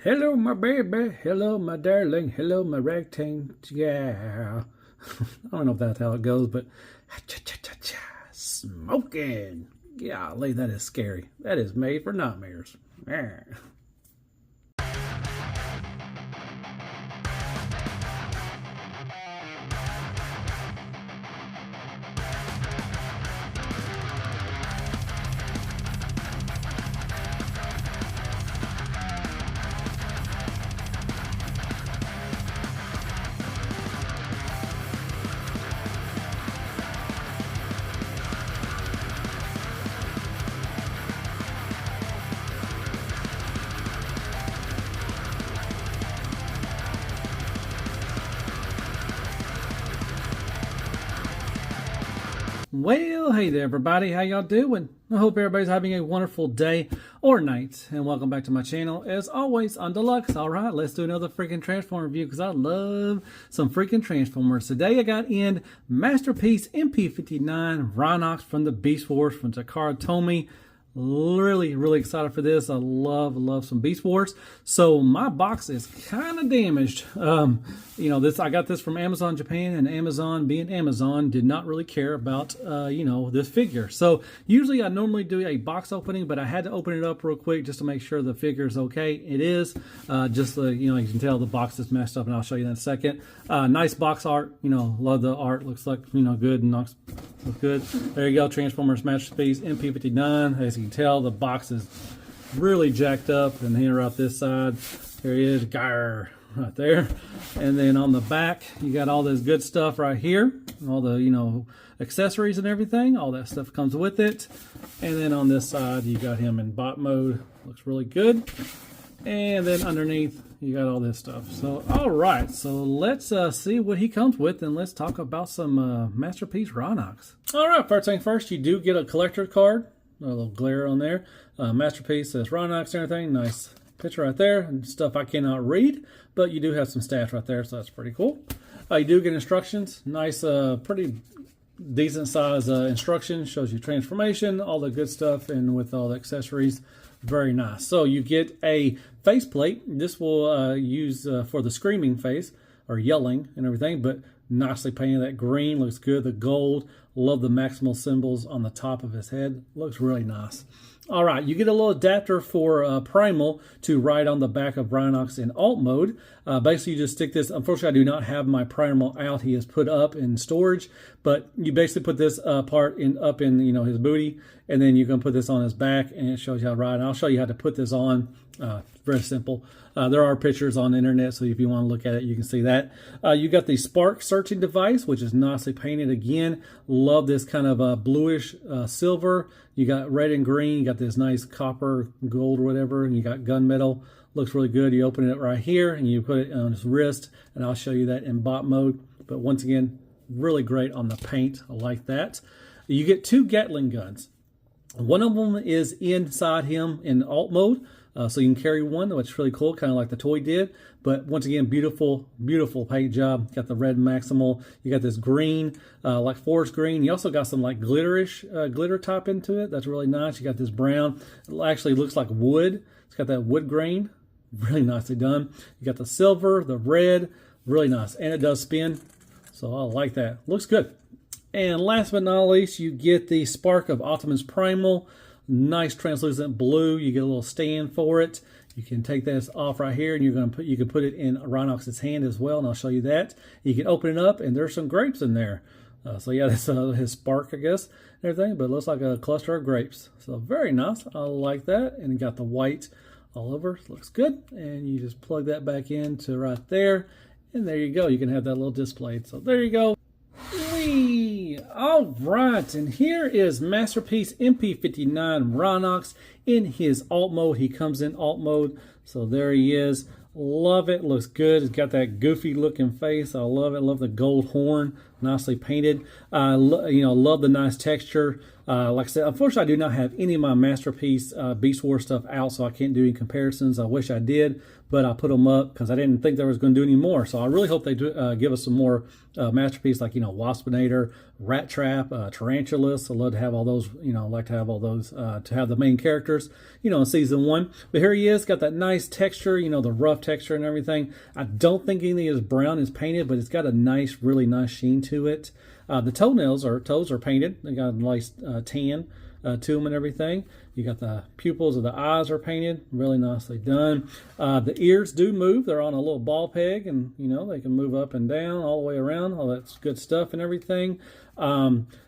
Hello, my baby. Hello, my darling. Hello, my rectangle. Yeah. I don't know if that's how it goes, but smoking. Golly, that is scary. That is made for nightmares. Yeah. Well, hey there, everybody. How y'all doing? I hope everybody's having a wonderful day or night. And welcome back to my channel. As always, on Deluxe. All right, let's do another freaking Transformer review because I love some freaking Transformers. Today I got in Masterpiece MP-59 Rhinox from the Beast Wars from Takara Tomy. Really excited for this. I love some Beast Wars. So my box is kind of damaged. You know, I got this from Amazon Japan, and Amazon, being Amazon, did not really care about you know, this figure. So usually I normally do a box opening, but I had to open it up real quick just to make sure the figure is okay. It is. Just you know, you can tell the box is messed up, and I'll show you that in a second. Nice box art. You know, love the art. Looks like, you know, good and looks good. There you go. Transformers Masterpiece MP-59. As you can tell, the box is really jacked up, and here up this side, there he is, Gyre, right there. And then on the back, you got all this good stuff right here, all the, you know, accessories and everything. All that stuff comes with it. And then on this side, you got him in bot mode. Looks really good. And then underneath, you got all this stuff. So, all right. So let's see what he comes with, and let's talk about some Masterpiece Rhinox. All right. First thing first, you do get a collector card. A little glare on there. Masterpiece says Rhinox and everything. Nice picture right there. And stuff I cannot read, but you do have some stats right there, so that's pretty cool. You do get instructions. Nice, pretty decent size instructions. Shows you transformation, all the good stuff, and with all the accessories. Very nice. So you get a faceplate. This will use for the screaming face or yelling and everything, but nicely painted. That green looks good. The gold, love the maximal symbols on the top of his head. Looks really nice. All right, you get a little adapter for Primal to ride on the back of Rhinox in alt mode. Basically, you just stick this. Unfortunately, I do not have my Primal out. He is put up in storage, but you basically put this part up in, you know, his booty, and then you can put this on his back, and it shows you how to ride. And I'll show you how to put this on. Very simple. There are pictures on the internet, so if you want to look at it, you can see that. You got the Spark searching device, which is nicely painted again. Love this kind of bluish silver. You got red and green. You got this nice copper, gold, or whatever, and you got gunmetal. Looks really good. You open it right here, and you put it on his wrist, and I'll show you that in bot mode. But once again, really great on the paint. I like that. You get two Gatling guns. One of them is inside him in alt mode. So you can carry one, which is really cool, kind of like the toy did. But once again, beautiful paint job. Got the red maximal. You got this green, like forest green. You also got some like glitterish glitter top into it. That's really nice. You got this brown. It actually looks like wood. It's got that wood grain. Really nicely done. You got the silver, the red. Really nice. And it does spin. So I like that. Looks good. And last but not least, you get the Spark of Optimus Primal. Nice translucent blue. You get a little stand for it. You can take this off right here, and you can put it in Rhinox's hand as well, and I'll show you that. You can open it up, and there's some grapes in there. So yeah, that's his Spark, I guess, and everything, but it looks like a cluster of grapes. So very nice. I like that. And you got the white all over. Looks good. And you just plug that back into right there, and there you go. You can have that little displayed. So there you go. All right, and here is Masterpiece MP-59 Rhinox in his alt mode. He comes in alt mode, so there he is. Love it. Looks good. It's got that goofy looking face. I love it. Love the gold horn. Nicely painted. You know, love the nice texture. Like I said, unfortunately, I do not have any of my Masterpiece Beast Wars stuff out, so I can't do any comparisons. I wish I did, but I put them up because I didn't think they was going to do any more. So I really hope they do, give us some more Masterpiece, like, you know, Waspinator, Rat Trap, Tarantulas. I love to have all those, you know, like to have all those, to have the main characters. characters, you know, in season 1. But here he is, got that nice texture, you know, the rough texture and everything. I don't think anything is brown is painted, but it's got a nice, really nice sheen to it. The toes are painted. They got a nice tan to them and everything. You got the pupils of the eyes are painted, really nicely done. The ears do move. They're on a little ball peg, and you know they can move up and down all the way around. All that's good stuff and everything.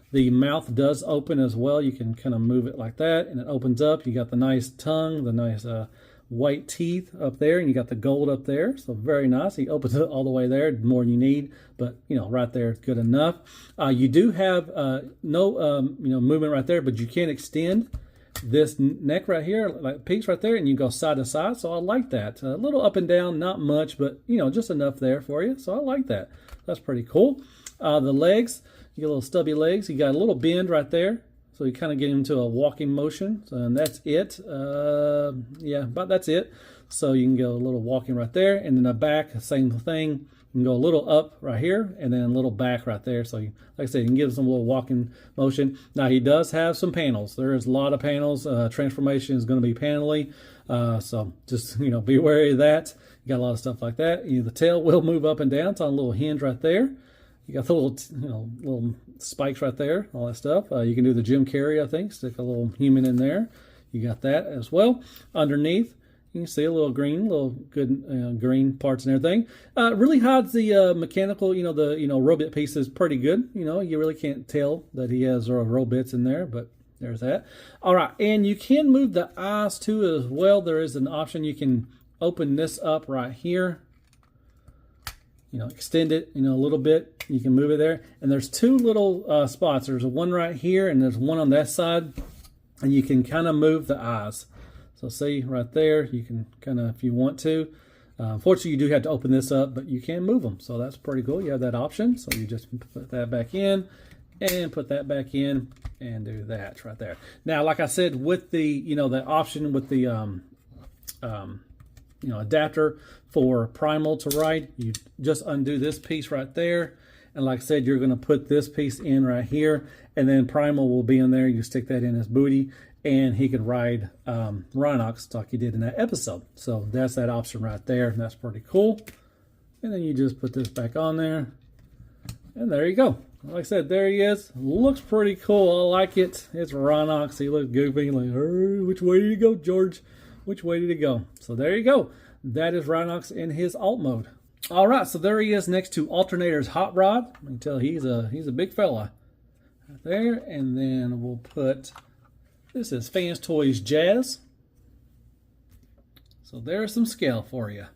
The mouth does open as well. You can kind of move it like that, and it opens up. You got the nice tongue, the nice white teeth up there, and you got the gold up there, so very nice. He opens it all the way there, more than you need, but you know, right there is good enough. You do have no you know, movement right there, but you can extend this neck right here, like piece right there, and you go side to side. So I like that. A little up and down, not much, but you know, just enough there for you. So I like that. That's pretty cool. The legs, you get little stubby legs. You got a little bend right there. So you kind of get into a walking motion, and that's it. Yeah, but that's it. So you can go a little walking right there, and then the back, same thing. You can go a little up right here, and then a little back right there. So, you, like I said, you can give some little walking motion. Now he does have some panels. There is a lot of panels. Transformation is going to be panelly, so just be wary of that. You got a lot of stuff like that. The tail will move up and down. It's on a little hinge right there. You got the little, little spikes right there, all that stuff. You can do the Jim Carrey, I think, stick a little human in there. You got that as well. Underneath, you can see a little green, little good green parts and everything. Really hides the mechanical, the robot pieces pretty good. You really can't tell that he has robots in there, but there's that. All right, and you can move the eyes too as well. There is an option. You can open this up right here. Extend it, a little bit. You can move it there. And there's two little spots. There's one right here, and there's one on that side. And you can kind of move the eyes. So see right there, you can kind of, if you want to. Unfortunately, you do have to open this up, but you can move them. So that's pretty cool. You have that option. So you just put that back in and put that back in and do that right there. Now, like I said, with the, the option with the, adapter for primal to ride, you just undo this piece right there, and like I said, you're going to put this piece in right here, and then primal will be in there. You stick that in his booty, and he can ride Rhinox like he did in that episode. So that's that option right there, and that's pretty cool. And then you just put this back on there, and there you go. Like I said, there he is. Looks pretty cool. I like it. It's Rhinox. He looks goofy, like, hey, which way did he go, George? Which way did he go? So there you go. That is Rhinox in his alt mode. All right, so there he is next to Alternator's Hot Rod. I can tell he's a big fella. Right there, and then we'll put, this is Fans Toys Jazz. So there's some scale for you.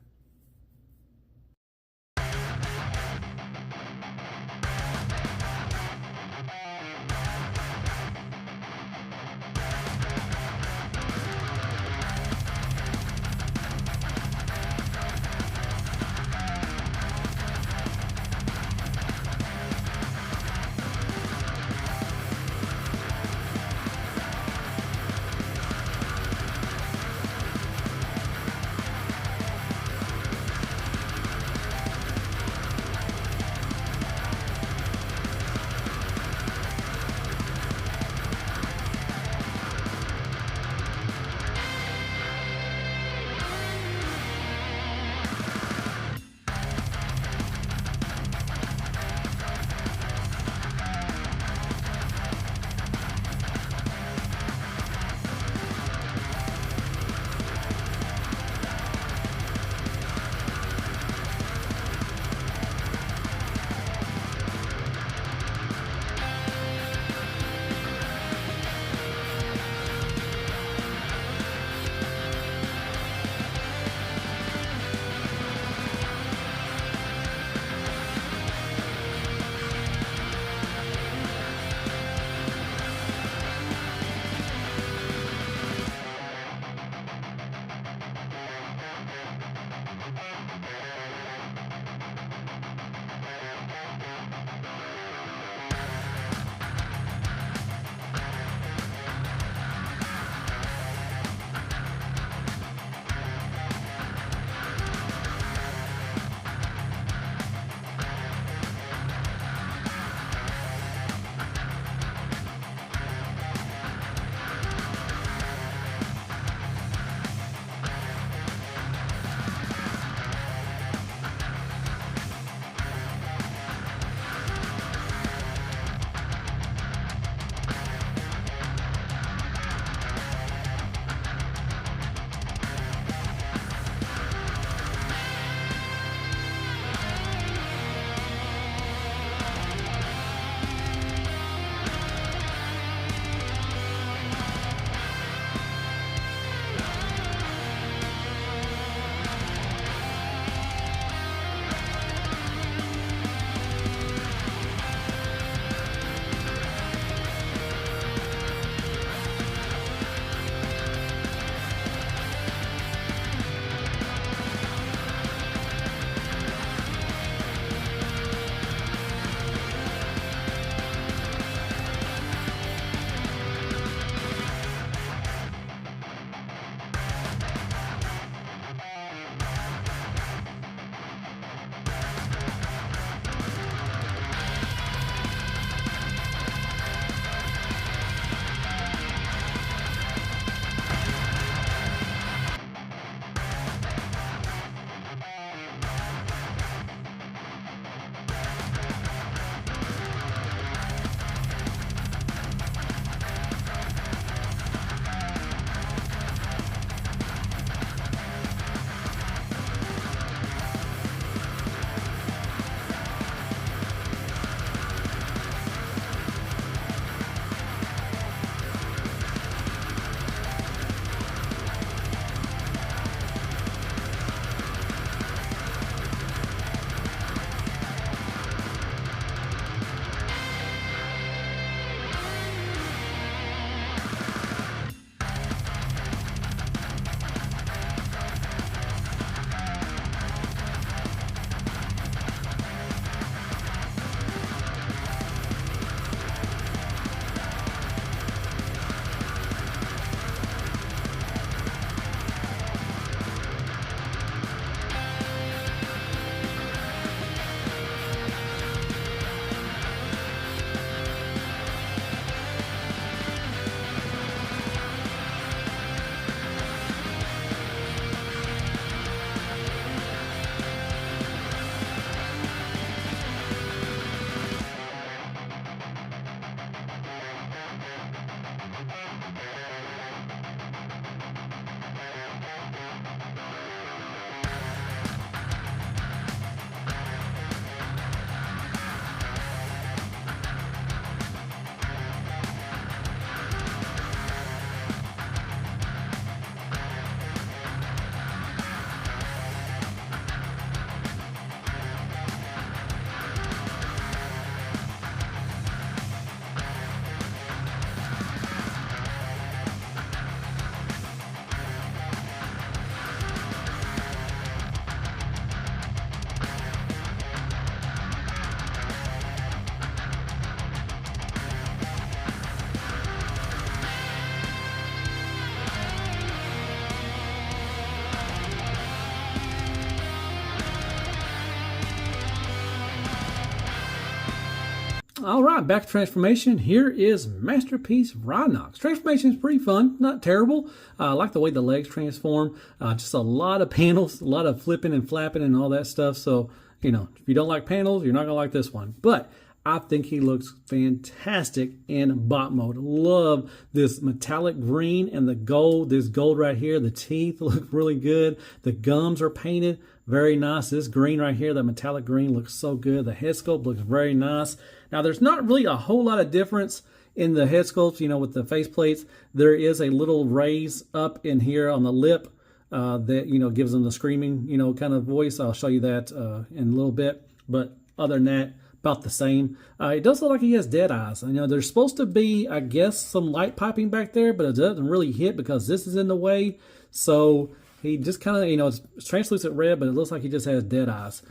All right, back to transformation. Here is Masterpiece Rhinox. Transformation is pretty fun, not terrible. I like the way the legs transform. Just a lot of panels, a lot of flipping and flapping and all that stuff. So, you know, if you don't like panels, you're not going to like this one. But I think he looks fantastic in bot mode. Love this metallic green and the gold. This gold right here. The teeth look really good. The gums are painted. Very nice. This green right here, the metallic green, looks so good. The head sculpt looks very nice. Now, there's not really a whole lot of difference in the head sculpts, you know, with the face plates. There is a little raise up in here on the lip that, you know, gives them the screaming, you know, kind of voice. I'll show you that in a little bit. But other than that, about the same. It does look like he has dead eyes. You know, there's supposed to be, I guess, some light piping back there, but it doesn't really hit because this is in the way. So he just kind of, you know, it's translucent red, but it looks like he just has dead eyes.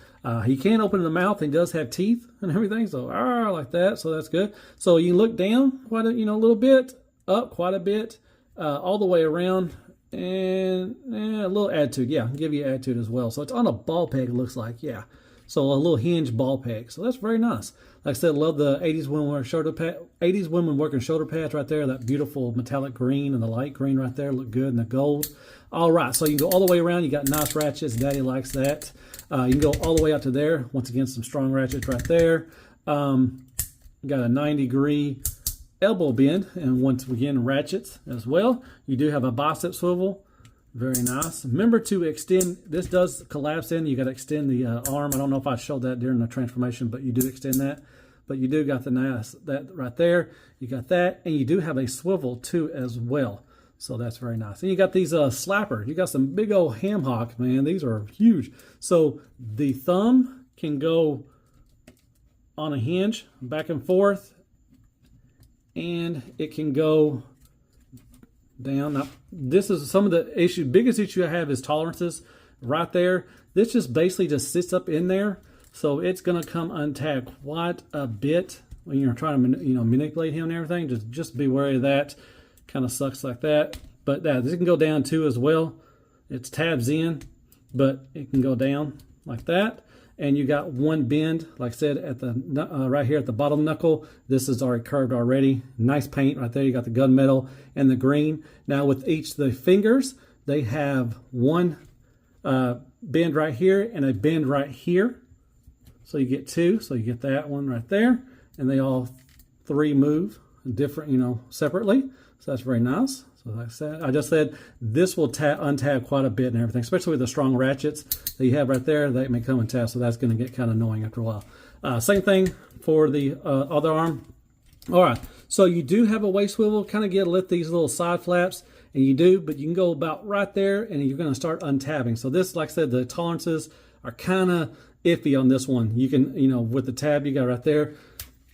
He can open the mouth. And he does have teeth and everything, so like that. So that's good. So you look down quite a, you know, a little bit, up quite a bit, all the way around, and a little attitude. Yeah, I'll give you attitude as well. So it's on a ball peg. It looks like, yeah. So a little hinge ball peg. So that's very nice. Like I said, love the 80s women wearing shoulder pad. 80s women working shoulder pads right there. That beautiful metallic green and the light green right there look good, and the gold. All right, so you can go all the way around. You got nice ratchets. Daddy likes that. You can go all the way out to there. Once again, some strong ratchets right there. Got a 90-degree elbow bend, and once again, ratchets as well. You do have a bicep swivel. Very nice. Remember to extend. This does collapse in. You got to extend the arm. I don't know if I showed that during the transformation, but you do extend that. But you do got the nice, that right there. You got that, and you do have a swivel too as well. So that's very nice. And you got these slappers. You got some big old ham hocks, man. These are huge. So the thumb can go on a hinge back and forth, and it can go down. Now, this is some of the biggest issue I have is tolerances right there. This just basically just sits up in there, so it's going to come untagged quite a bit when you're trying to, you know, manipulate him and everything. Just be wary of that. Kind of sucks like that. But this can go down too as well. It's tabs in, but it can go down like that. And you got one bend, like I said, at the right here at the bottom knuckle. This is already curved already. Nice paint right there. You got the gunmetal and the green. Now with each of the fingers, they have one bend right here and a bend right here. So you get two. So you get that one right there, and they all three move different, you know, separately. So that's very nice. So like I just said, this will untab quite a bit and everything, especially with the strong ratchets that you have right there. They may come and tab, so that's going to get kind of annoying after a while. Same thing for the other arm. All right, so you do have a waist swivel. Kind of get to lift these little side flaps, and you do, but you can go about right there, and you're going to start untabbing. So this, like I said, the tolerances are kind of iffy on this one. You can, you know, with the tab you got right there.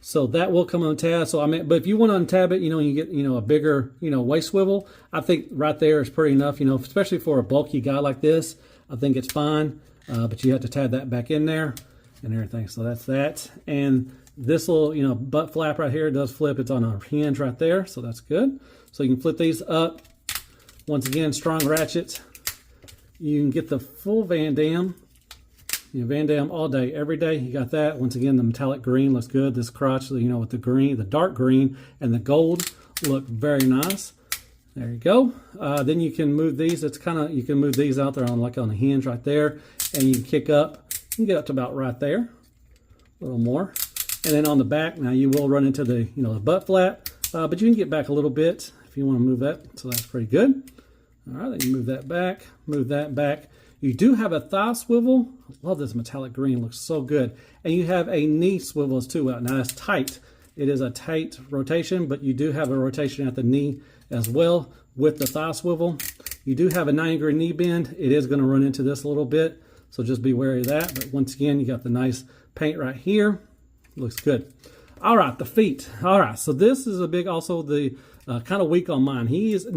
So that will come on tab. So I mean, but if you want to untab it, you know, you get, you know, a bigger, you know, waist swivel. I think right there is pretty enough, you know, especially for a bulky guy like this. I think it's fine, but you have to tab that back in there and everything. So that's that. And this little, you know, butt flap right here does flip. It's on a hinge right there, so that's good. So you can flip these up. Once again, strong ratchets. You can get the full Van Damme. You know, Van Damme all day, every day. You got that. Once again, the metallic green looks good. This crotch, you know, with the green, the dark green, and the gold look very nice. There you go. Then you can move these. It's kind of, you can move these out there on like on a hinge right there, and you can kick up. You can get up to about right there, a little more. And then on the back, now you will run into the, you know, the butt flap, but you can get back a little bit if you want to move that. So that's pretty good. All right, then you move that back, move that back. You do have a thigh swivel. I love this metallic green, looks so good. And you have a knee swivel too. Now it's tight. It is a tight rotation, but you do have a rotation at the knee as well with the thigh swivel. You do have a 90-degree knee bend. It is going to run into this a little bit, so just be wary of that. But once again, you got the nice paint right here. Looks good. All right, the feet. All right, so this is a big, also the kind of weak on mine. There's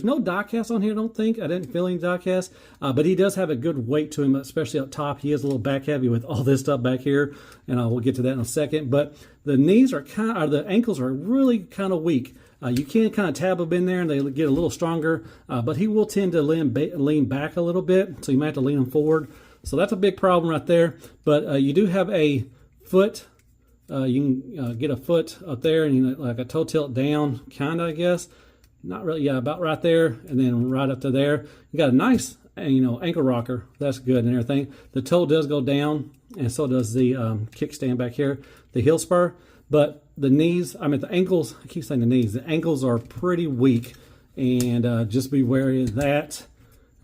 no die cast on here, I don't think. I didn't feel any die cast, but he does have a good weight to him, especially up top. He is a little back heavy with all this stuff back here, and we'll get to that in a second. But the knees are the ankles are really kind of weak. You can kind of tab them in there, and they get a little stronger, but he will tend to lean back a little bit, so you might have to lean him forward. So that's a big problem right there. But you do have a foot You can get a foot up there and you like a toe tilt down, kind of, I guess. Not really, yeah, about right there, and then right up to there. You got a nice, ankle rocker. That's good and everything. The toe does go down, and so does the kickstand back here, the heel spur. But the knees, the ankles, I keep saying the knees. The ankles are pretty weak, and just be wary of that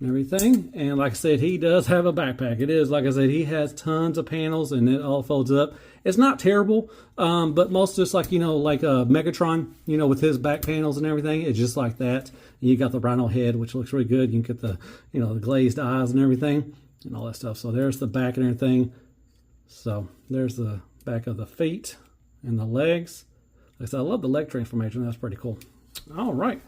and everything. And like I said, he does have a backpack. It is, like I said, he has tons of panels, and it all folds up. It's not terrible, but most just like, like Megatron, with his back panels and everything, it's just like that. And you got the Rhino head, which looks really good. You can get the, the glazed eyes and everything and all that stuff. So there's the back and everything. So there's the back of the feet and the legs. Like I said, I love the leg transformation. That's pretty cool. All right.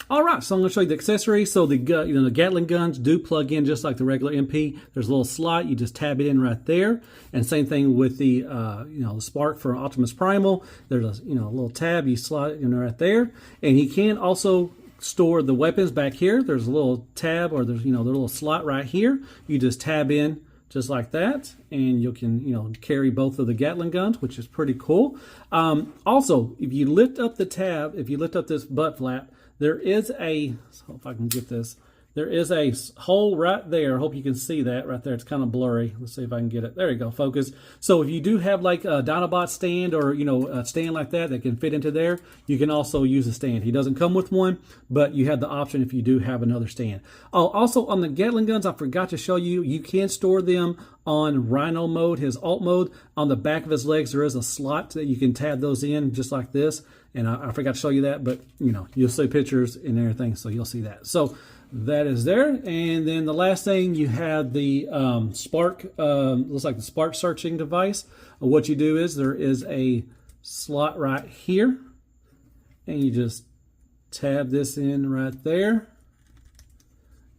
All right, so I'm going to show you the accessories. So the the Gatling guns do plug in just like the regular MP. There's a little slot. You just tab it in right there. And same thing with the the spark for Optimus Primal. There's a a little tab. You slot it in right there. And you can also store the weapons back here. There's a little tab, or there's the little slot right here. You just tab in just like that, and you can carry both of the Gatling guns, which is pretty cool. Also, if you lift up the tab, if you lift up this butt flap, there is if I can get this, there is a hole right there. I hope you can see that right there. It's kind of blurry. Let's see if I can get it. There you go, focus. So if you do have like a Dinobot stand, or a stand like that can fit into there, you can also use a stand. He doesn't come with one, but you have the option if you do have another stand. Oh, also on the Gatling guns, I forgot to show you, you can store them on Rhino mode, his alt mode. On the back of his legs, there is a slot that you can tab those in just like this. And I forgot to show you that, but you'll see pictures and everything, so you'll see that. So that is there. And then the last thing, you have the spark, looks like the spark searching device. What you do is there is a slot right here, and you just tab this in right there,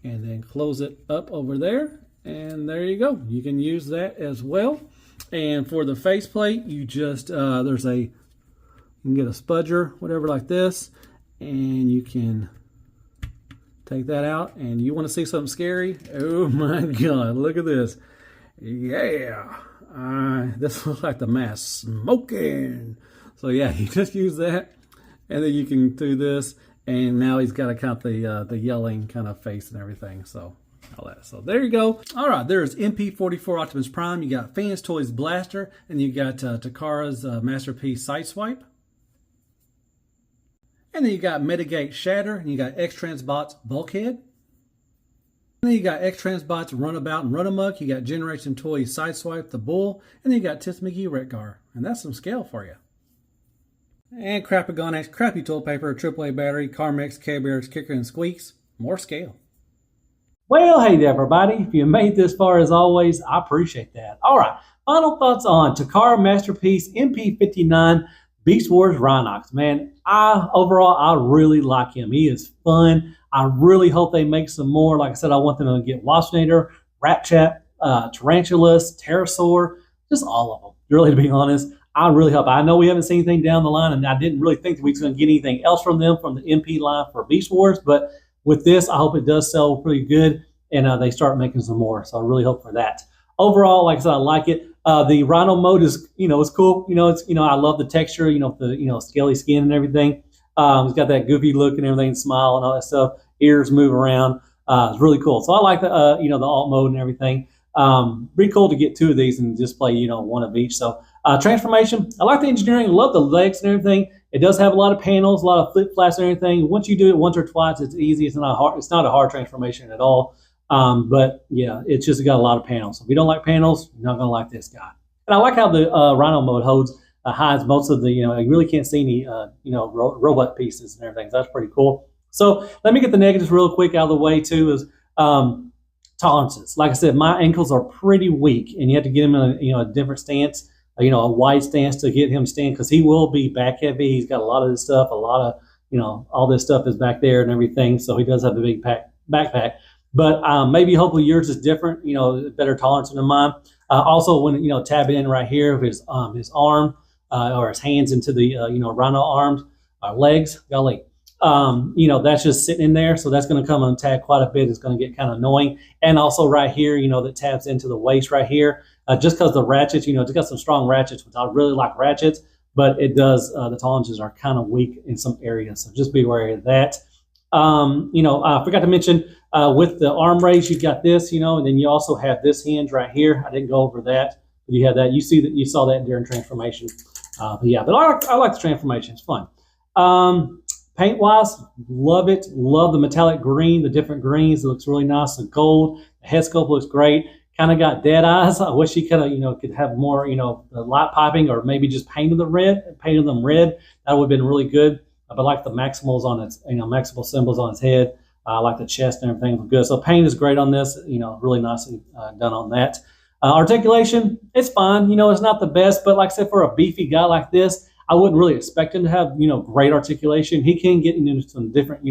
and then close it up over there, and there you go. You can use that as well. And for the faceplate, you just you can get a spudger, whatever, like this, and you can take that out. And you want to see something scary? Oh my God, look at this. Yeah, this looks like the mask smoking. So yeah, you just use that, and then you can do this, and now he's got a kind of the yelling kind of face and everything. So all that. So there you go. All right, there's MP-44 Optimus Prime. You got Fans Toys Blaster, and you got Takara's Masterpiece Sideswipe. And then you got Mitigate Shatter, and you got X-Transbots Bulkhead. And then you got X-Transbots Runabout and Runamuck. You got Generation Toys Sideswipe the Bull. And then you got Tis McGee Retgar. And that's some scale for you. And Crapagon X, Crappy Toilet Paper, AAA Battery, Carmex, K-Bears, Kicker, and Squeaks. More scale. Well, hey there, everybody. If you made this far, as always, I appreciate that. All right, final thoughts on Takara Masterpiece MP-59 Beast Wars Rhinox. Man, overall, I really like him. He is fun. I really hope they make some more. Like I said, I want them to get Waspinator, Ratchat, Tarantulas, Pterosaur, just all of them. Really, to be honest, I really hope. I know we haven't seen anything down the line, and I didn't really think that we was going to get anything else from them from the MP line for Beast Wars, but with this, I hope it does sell pretty good, and they start making some more. So I really hope for that. Overall, like I said, I like it. The Rhino mode is, it's cool. I love the texture, the, scaly skin and everything. It's got that goofy look and everything, smile and all that stuff. Ears move around. It's really cool. So I like the, the alt mode and everything. Pretty cool to get two of these and just play, one of each. So transformation, I like the engineering. I love the legs and everything. It does have a lot of panels, a lot of flip flaps and everything. Once you do it once or twice, it's easy. It's not hard. It's not a hard transformation at all. But yeah, it's just got a lot of panels. So if you don't like panels, you're not going to like this guy. And I like how the Rhino mode hides most of the, you really can't see any, robot pieces and everything. So that's pretty cool. So let me get the negatives real quick out of the way too. Is tolerances. Like I said, my ankles are pretty weak, and you have to get him in a different stance, a wide stance to get him to stand, because he will be back heavy. He's got a lot of this stuff, a lot of, all this stuff is back there and everything. So he does have a big backpack. But maybe hopefully yours is different, better tolerance than mine. Also, when tab it in right here, his arm or his hands into the Rhino arms, legs, golly, that's just sitting in there, so that's going to come and tag quite a bit. It's going to get kind of annoying. And also right here, that tabs into the waist right here. just because the ratchets, it's got some strong ratchets, which I really like ratchets, but it does, the tolerances are kind of weak in some areas. So just be wary of that. I forgot to mention, with the arm raise, you've got this, and then you also have this hinge right here. I didn't go over that, but you have that. You saw that during transformation. But I like the transformation. It's fun. Paint wise, love it. Love the metallic green, the different greens. It looks really nice. The gold, the head sculpt looks great. Kind of got dead eyes. I wish you could have more, the light piping, or maybe just painted them red. That would have been really good. But I like the maximals on its, maximal symbols on its head. I like the chest and everything was good. So paint is great on this. Really nicely done on that. Articulation, it's fine. It's not the best, but like I said, for a beefy guy like this, I wouldn't really expect him to have, great articulation. He can get into some different,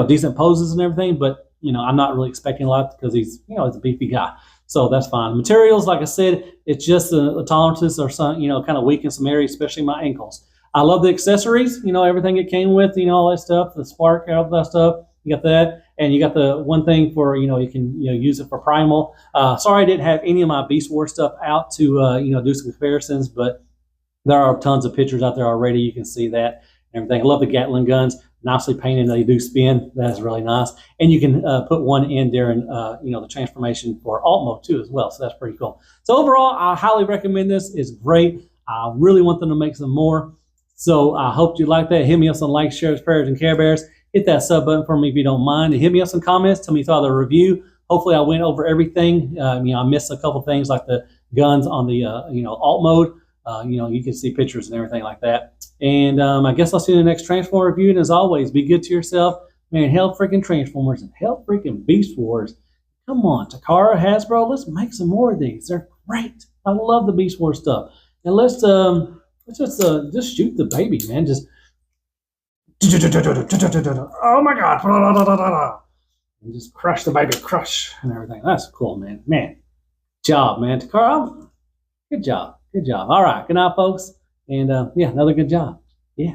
decent poses and everything, but, I'm not really expecting a lot because he's a beefy guy. So that's fine. Materials, like I said, it's just the tolerances are some, kind of weak in some areas, especially my ankles. I love the accessories, everything it came with, all that stuff, the spark, all that stuff. You got that. And you got the one thing for, you can, use it for primal. Sorry I didn't have any of my Beast War stuff out to, do some comparisons, but there are tons of pictures out there already. You can see that and everything. I love the Gatling guns. Nicely painted. They do spin. That's really nice. And you can put one in during, the transformation for alt mode too as well. So that's pretty cool. So overall, I highly recommend this. It's great. I really want them to make some more. So I hope you like that. Hit me up some likes, shares, prayers, and Care Bears. Hit that sub button for me if you don't mind. And hit me up some comments. Tell me you thought of the review. Hopefully I went over everything. I missed a couple things like the guns on the, alt mode. You can see pictures and everything like that. And I guess I'll see you in the next Transformer review. And as always, be good to yourself. Man, hell freaking Transformers and hell freaking Beast Wars. Come on, Takara, Hasbro, let's make some more of these. They're great. I love the Beast Wars stuff. And let's just shoot the baby, man. Just oh my god. And just crush the baby, crush and everything. That's cool, man. Man, job, man. Takara, good job. Good job. All right. Good night, folks. And another good job. Yeah.